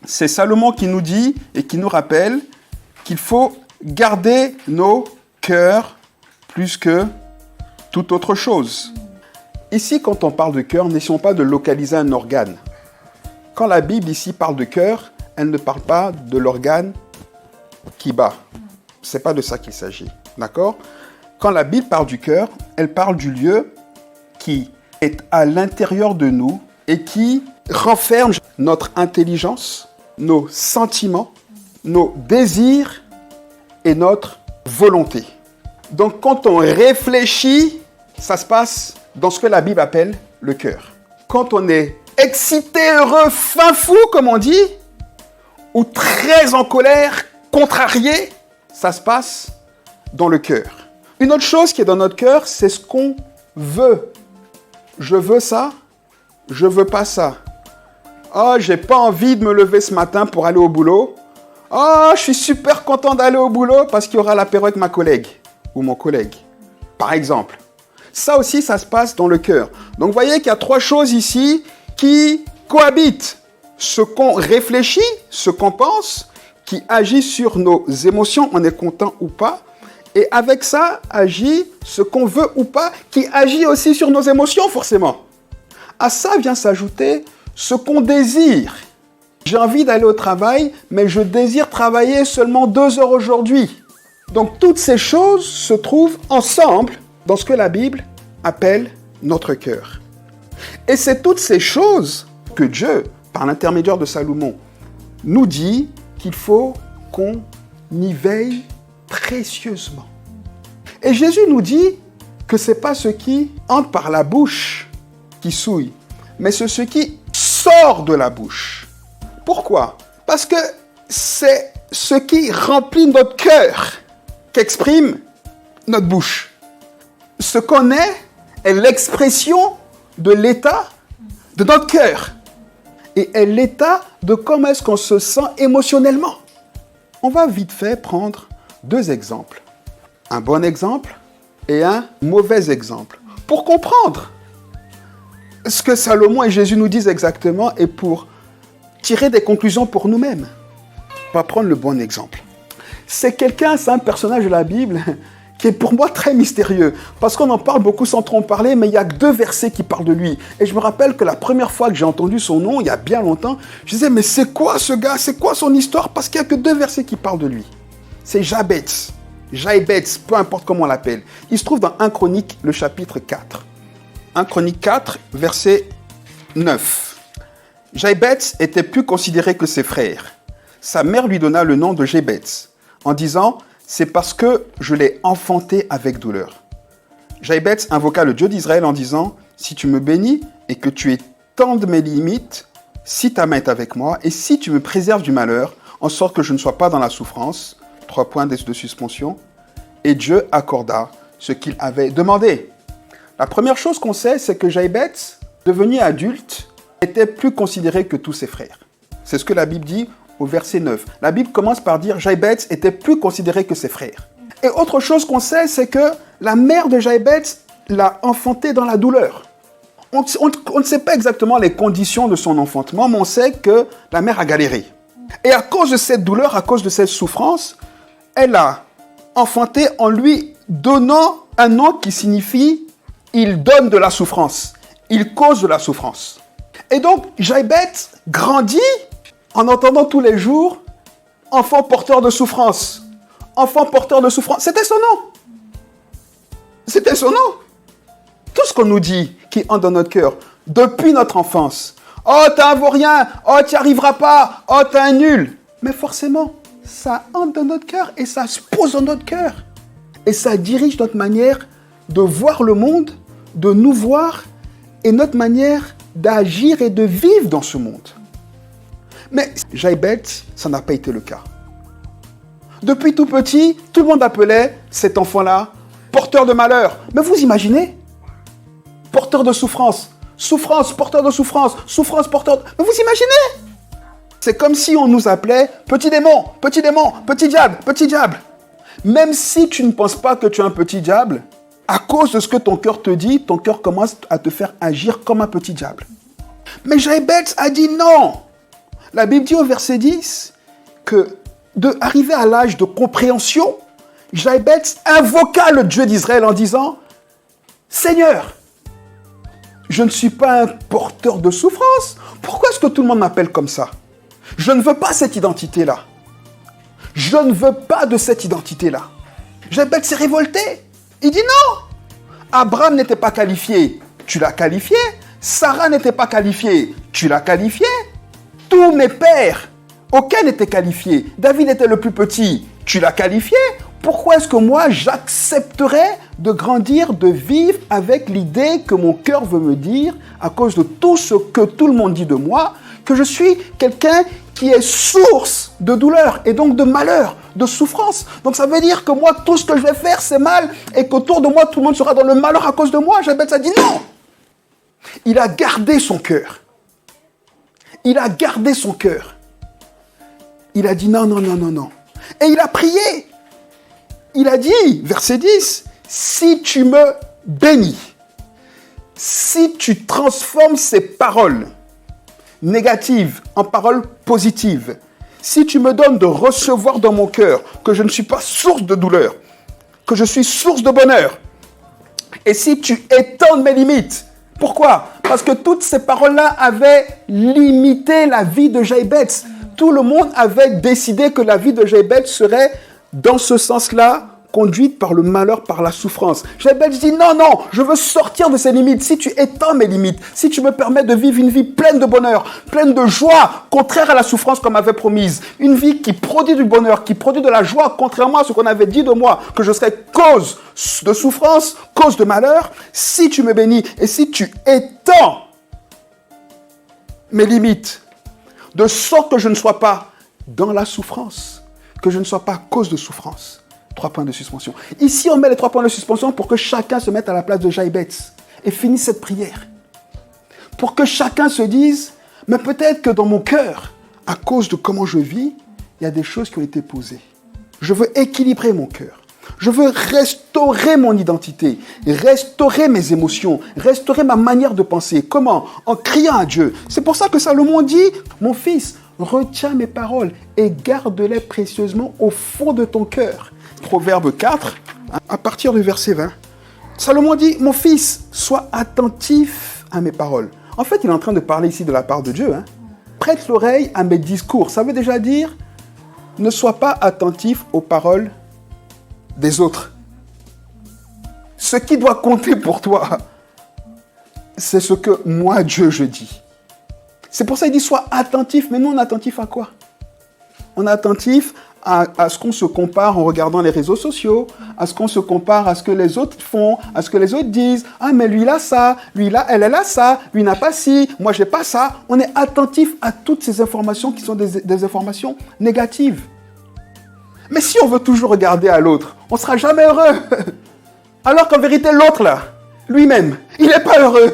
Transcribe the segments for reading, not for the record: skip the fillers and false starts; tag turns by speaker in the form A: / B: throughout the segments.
A: c'est Salomon qui nous dit et qui nous rappelle qu'il faut garder nos cœurs plus que toute autre chose. Ici, quand on parle de cœur, n'essayons pas de localiser un organe. Quand la Bible ici parle de cœur, elle ne parle pas de l'organe qui bat. Ce n'est pas de ça qu'il s'agit. D'accord ? Quand la Bible parle du cœur, elle parle du lieu qui est à l'intérieur de nous et qui renferme notre intelligence, nos sentiments, nos désirs et notre volonté. Donc quand on réfléchit, ça se passe dans ce que la Bible appelle le cœur. Quand on est excité, heureux, fin fou, comme on dit, ou très en colère, contrarié, ça se passe dans le cœur. Une autre chose qui est dans notre cœur, c'est ce qu'on veut. Je veux ça, je veux pas ça. Oh, j'ai pas envie de me lever ce matin pour aller au boulot. Oh, je suis super content d'aller au boulot parce qu'il y aura l'apéro avec ma collègue ou mon collègue, par exemple. Ça aussi, ça se passe dans le cœur. Donc, vous voyez qu'il y a trois choses ici qui cohabitent. Ce qu'on réfléchit, ce qu'on pense, qui agit sur nos émotions, on est content ou pas. Et avec ça, agit ce qu'on veut ou pas, qui agit aussi sur nos émotions, forcément. À ça vient s'ajouter ce qu'on désire. J'ai envie d'aller au travail, mais je désire travailler seulement 2 heures aujourd'hui. Donc, toutes ces choses se trouvent ensemble dans ce que la Bible appelle notre cœur. Et c'est toutes ces choses que Dieu, par l'intermédiaire de Salomon, nous dit qu'il faut qu'on y veille précieusement. Et Jésus nous dit que ce n'est pas ce qui entre par la bouche qui souille, mais c'est ce qui sort de la bouche. Pourquoi ? Parce que c'est ce qui remplit notre cœur qu'exprime notre bouche. Ce qu'on est l'expression de l'état de notre cœur et est l'état de comment est-ce qu'on se sent émotionnellement. On va vite fait prendre 2 exemples. Un bon exemple et un mauvais exemple. Pour comprendre ce que Salomon et Jésus nous disent exactement et pour tirer des conclusions pour nous-mêmes. On va prendre le bon exemple. C'est un personnage de la Bible qui est pour moi très mystérieux, parce qu'on en parle beaucoup sans trop en parler, mais il y a que 2 versets qui parlent de lui. Et je me rappelle que la première fois que j'ai entendu son nom, il y a bien longtemps, je disais, mais c'est quoi ce gars ? C'est quoi son histoire ? Parce qu'il n'y a que 2 versets qui parlent de lui. C'est Jabetz, peu importe comment on l'appelle. Il se trouve dans 1 Chronique, le chapitre 4. 1 Chronique 4, verset 9. Jabetz était plus considéré que ses frères. Sa mère lui donna le nom de Jabetz, en disant « C'est parce que je l'ai enfanté avec douleur ». Jabetz invoqua le Dieu d'Israël en disant « Si tu me bénis et que tu étendes mes limites, si ta main est avec moi, et si tu me préserves du malheur, en sorte que je ne sois pas dans la souffrance », 3 points de suspension, et Dieu accorda ce qu'il avait demandé. La première chose qu'on sait, c'est que Jabetz, devenu adulte, était plus considéré que tous ses frères. C'est ce que la Bible dit au verset 9. La Bible commence par dire Jabetz était plus considéré que ses frères. Et autre chose qu'on sait, c'est que la mère de Jabetz l'a enfanté dans la douleur. On ne sait pas exactement les conditions de son enfantement, mais on sait que la mère a galéré. Et à cause de cette douleur, à cause de cette souffrance, elle a enfanté en lui donnant un nom qui signifie « il donne de la souffrance », « il cause de la souffrance ». Et donc, Jabetz grandit en entendant tous les jours « enfant porteur de souffrance ». Enfant porteur de souffrance, c'était son nom. C'était son nom. Tout ce qu'on nous dit qui entre dans notre cœur, depuis notre enfance. « Oh, t'es un vaurien. Oh, tu n'y arriveras pas. Oh, t'es un nul. » Mais forcément, ça entre dans notre cœur et ça se pose dans notre cœur. Et ça dirige notre manière de voir le monde, de nous voir et notre manière d'agir et de vivre dans ce monde. Mais Jabetz, ça n'a pas été le cas. Depuis tout petit, tout le monde appelait cet enfant-là porteur de malheur. Mais vous imaginez ? Porteur de souffrance. Souffrance, porteur de souffrance. Souffrance, porteur de... Mais vous imaginez ? C'est comme si on nous appelait petit démon, petit démon, petit diable, petit diable. Même si tu ne penses pas que tu es un petit diable, à cause de ce que ton cœur te dit, ton cœur commence à te faire agir comme un petit diable. Mais Jabetz a dit non. La Bible dit au verset 10 que d'arriver à l'âge de compréhension, Jaïbetz invoqua le Dieu d'Israël en disant « Seigneur, je ne suis pas un porteur de souffrance. Pourquoi est-ce que tout le monde m'appelle comme ça? Je ne veux pas cette identité-là. Je ne veux pas de cette identité-là. » Jaïbetz s'est révolté. Il dit non. Abraham n'était pas qualifié. Tu l'as qualifié. Sarah n'était pas qualifiée. Tu l'as qualifié. Tous mes pères, aucun n'était qualifié. David était le plus petit. Tu l'as qualifié. Pourquoi est-ce que moi, j'accepterais de grandir, de vivre avec l'idée que mon cœur veut me dire, à cause de tout ce que tout le monde dit de moi, que je suis quelqu'un qui est source de douleur et donc de malheur, de souffrance. Donc ça veut dire que moi, tout ce que je vais faire, c'est mal et qu'autour de moi, tout le monde sera dans le malheur à cause de moi. Jaïbetz a dit non. Il a gardé son cœur. Il a gardé son cœur. Il a dit non, non, non, non, non. Et il a prié. Il a dit, verset 10, si tu me bénis, si tu transformes ces paroles négatives en paroles positives, si tu me donnes de recevoir dans mon cœur que je ne suis pas source de douleur, que je suis source de bonheur, et si tu étends mes limites, pourquoi? Parce que toutes ces paroles-là avaient limité la vie de Jaïbetz. Tout le monde avait décidé que la vie de Jaïbetz serait dans ce sens-là, conduite par le malheur, par la souffrance. Jaïbetz dit non, non, je veux sortir de ces limites. Si tu étends mes limites, si tu me permets de vivre une vie pleine de bonheur, pleine de joie, contraire à la souffrance qu'on m'avait promise, une vie qui produit du bonheur, qui produit de la joie, contrairement à ce qu'on avait dit de moi, que je serais cause de souffrance, cause de malheur, si tu me bénis et si tu étends mes limites, de sorte que je ne sois pas dans la souffrance, que je ne sois pas cause de souffrance. 3 points de suspension. Ici, on met les 3 points de suspension pour que chacun se mette à la place de Jaïbetz et finisse cette prière. Pour que chacun se dise, mais peut-être que dans mon cœur, à cause de comment je vis, il y a des choses qui ont été posées. Je veux équilibrer mon cœur. Je veux restaurer mon identité, restaurer mes émotions, restaurer ma manière de penser. Comment? En criant à Dieu. C'est pour ça que Salomon dit, mon fils, retiens mes paroles et garde-les précieusement au fond de ton cœur. Proverbe 4, à partir du verset 20. Salomon dit, mon fils, sois attentif à mes paroles. En fait, il est en train de parler ici de la part de Dieu. Prête l'oreille à mes discours. Ça veut déjà dire, ne sois pas attentif aux paroles des autres. Ce qui doit compter pour toi, c'est ce que moi, Dieu, je dis. C'est pour ça qu'il dit, sois attentif. Mais nous, on est attentif à quoi? On est attentif à ce qu'on se compare en regardant les réseaux sociaux, à ce qu'on se compare à ce que les autres font, à ce que les autres disent. Ah, mais lui, il a ça, lui, là, elle a ça, lui n'a pas ci, moi, j'ai pas ça. On est attentif à toutes ces informations qui sont des informations négatives. Mais si on veut toujours regarder à l'autre, on ne sera jamais heureux. Alors qu'en vérité, l'autre, là, lui-même, il n'est pas heureux.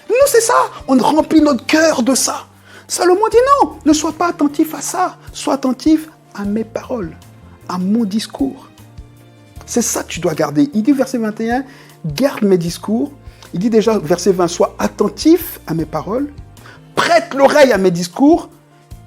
A: Nous, c'est ça. On remplit notre cœur de ça. Salomon dit non, ne sois pas attentif à ça. Sois attentif à mes paroles, à mon discours. C'est ça que tu dois garder. Il dit, verset 21, garde mes discours. Il dit déjà, verset 20, sois attentif à mes paroles. Prête l'oreille à mes discours,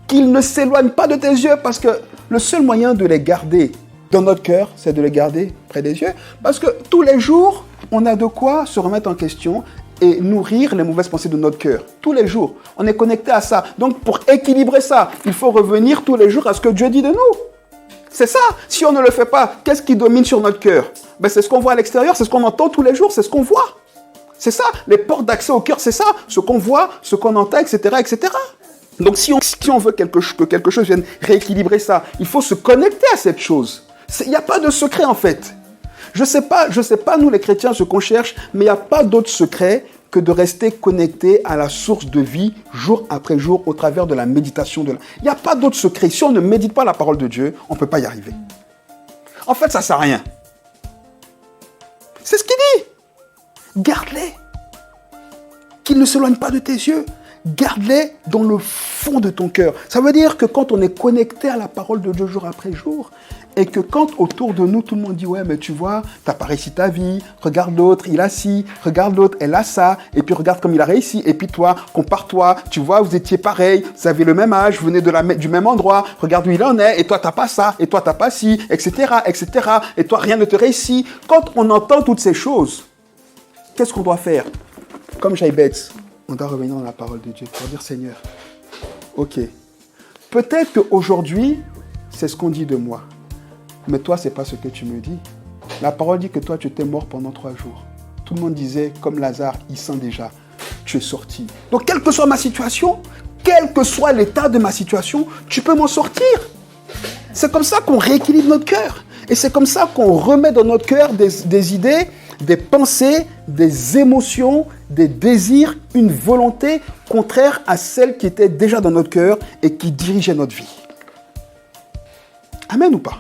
A: qu'ils ne s'éloignent pas de tes yeux, parce que le seul moyen de les garder dans notre cœur, c'est de les garder près des yeux. Parce que tous les jours, on a de quoi se remettre en question et nourrir les mauvaises pensées de notre cœur. Tous les jours, on est connecté à ça. Donc, pour équilibrer ça, il faut revenir tous les jours à ce que Dieu dit de nous. C'est ça. Si on ne le fait pas, qu'est-ce qui domine sur notre cœur? C'est ce qu'on voit à l'extérieur, c'est ce qu'on entend tous les jours, c'est ce qu'on voit. C'est ça. Les portes d'accès au cœur, c'est ça. Ce qu'on voit, ce qu'on entend, etc., etc. Donc, si on veut que quelque chose vienne rééquilibrer ça, il faut se connecter à cette chose. Il n'y a pas de secret, en fait. Je sais pas, nous les chrétiens, ce qu'on cherche, mais il n'y a pas d'autre secret que de rester connecté à la source de vie, jour après jour, au travers de la méditation. Il n'y a pas d'autre secret. Si on ne médite pas la parole de Dieu, on ne peut pas y arriver. En fait, ça ne sert à rien. C'est ce qu'il dit. Garde-les. Qu'ils ne s'éloignent pas de tes yeux. garde-les dans le fond de ton cœur. Ça veut dire que quand on est connecté à la parole de Dieu jour après jour, et que quand autour de nous, tout le monde dit « Ouais, mais tu vois, t'as pas réussi ta vie, regarde l'autre, il a ci, regarde l'autre, elle a ça, et puis regarde comme il a réussi, et puis toi, compare-toi, tu vois, vous étiez pareil, vous avez le même âge, vous venez du même endroit, regarde où il en est, et toi, t'as pas ça, et toi, t'as pas ci, etc., etc., et toi, rien ne te réussit. » Quand on entend toutes ces choses, qu'est-ce qu'on doit faire? Comme Jaïbet, on doit revenir dans la parole de Dieu pour dire « Seigneur, ok, peut-être qu'aujourd'hui, c'est ce qu'on dit de moi. Mais toi, ce n'est pas ce que tu me dis. La parole dit que toi, tu étais mort pendant 3 jours. Tout le monde disait, comme Lazare, il sent déjà, tu es sorti. Donc, quelle que soit ma situation, quel que soit l'état de ma situation, tu peux m'en sortir. C'est comme ça qu'on rééquilibre notre cœur. Et c'est comme ça qu'on remet dans notre cœur des idées, des pensées, des émotions, des désirs, une volonté contraire à celle qui était déjà dans notre cœur et qui dirigeait notre vie. Amen ou pas?